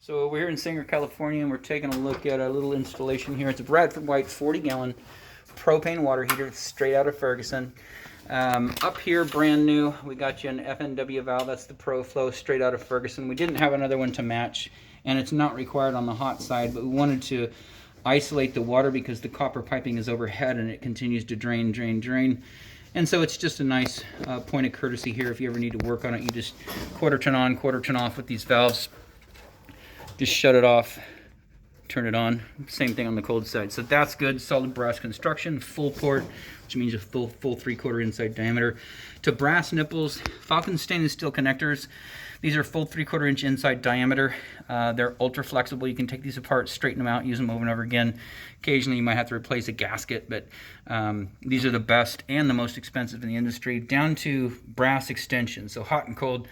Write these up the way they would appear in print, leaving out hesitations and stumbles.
So we're here in Singer, California, and we're taking a look at a little installation here. It's a Bradford White 40-gallon propane water heater straight out of Ferguson. Up here, brand new, we got you an FNW valve. That's the Pro Flow straight out of Ferguson. We didn't have another one to match, and it's not required on the hot side, but we wanted to isolate the water because the copper piping is overhead and it continues to drain, drain, drain. And so it's just a nice point of courtesy here. If you ever need to work on it, you just quarter turn on, quarter turn off with these valves. Just shut it off, turn it on. Same thing on the cold side. So that's good. Solid brass construction, full port, which means a full 3/4 inside diameter. To brass nipples, Falcon stainless steel connectors. These are full 3/4 inch inside diameter. They're ultra flexible. You can take these apart, straighten them out, use them over and over again. Occasionally you might have to replace a gasket, but these are the best and the most expensive in the industry. Down to brass extensions, so hot and cold.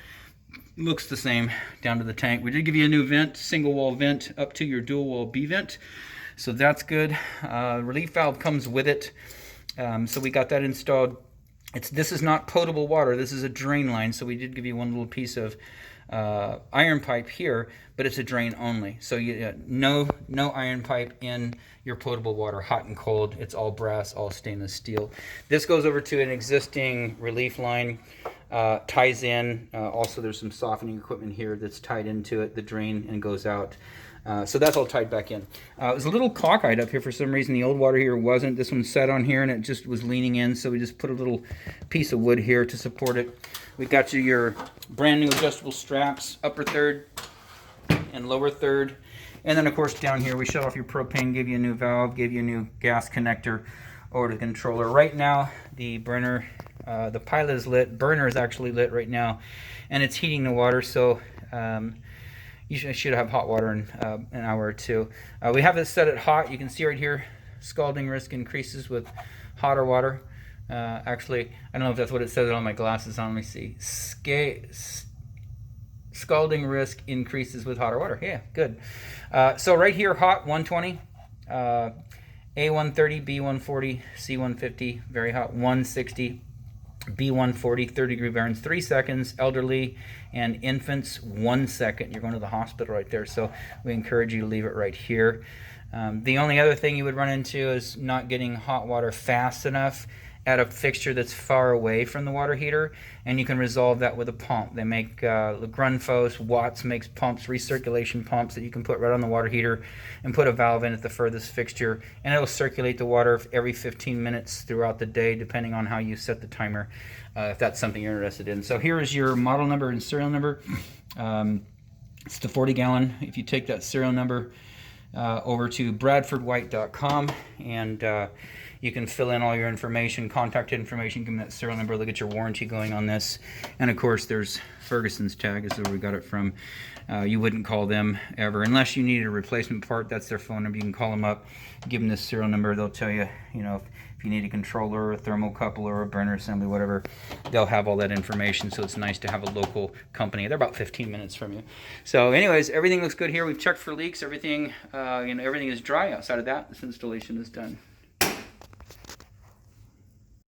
Looks the same down to the tank. We did give you a new vent, single wall vent up to your dual wall B vent. So that's good. Relief valve comes with it. So we got that installed. This is not potable water. This is a drain line. So we did give you one little piece of iron pipe here, but it's a drain only. So no iron pipe in your potable water, hot and cold. It's all brass, all stainless steel. This goes over to an existing relief line. Ties in. Also, there's some softening equipment here that's tied into it, the drain, and goes out. So that's all tied back in. It was a little cockeyed up here for some reason. The old water heater wasn't. This one sat on here and it just was leaning in, so we just put a little piece of wood here to support it. We got you your brand new adjustable straps, upper third and lower third. And then, of course, down here we shut off your propane, gave you a new valve, gave you a new gas connector over to the controller. Right now, the burner, the pilot is lit. Burner is actually lit right now, and it's heating the water, so you should have hot water in an hour or two. We have this set at hot. You can see right here, scalding risk increases with hotter water. Actually, I don't know if that's what it says on my glasses on. Let me see. Scalding risk increases with hotter water. Yeah, good. So right here, hot 120. A130, B140, C150, very hot, 160, B140, 30-degree burns, 3 seconds. Elderly and infants, 1 second. You're going to the hospital right there, so we encourage you to leave it right here. The only other thing you would run into is not getting hot water fast enough at a fixture that's far away from the water heater, and you can resolve that with a pump. They make Grundfos, Watts makes pumps, recirculation pumps that you can put right on the water heater and put a valve in at the furthest fixture, and it'll circulate the water every 15 minutes throughout the day, depending on how you set the timer, if that's something you're interested in. So here is your model number and serial number. It's the 40-gallon. If you take that serial number over to bradfordwhite.com, and you can fill in all your information, contact information, give them that serial number, they'll get your warranty going on this. And of course, there's Ferguson's tag, is where we got it from. You wouldn't call them ever, unless you needed a replacement part. That's their phone number. You can call them up, give them this serial number. They'll tell you, if you need a controller, a thermocouple, or a burner assembly, whatever, they'll have all that information. So it's nice to have a local company. They're about 15 minutes from you. So anyways, everything looks good here. We've checked for leaks. Everything, everything is dry. Outside of that, this installation is done.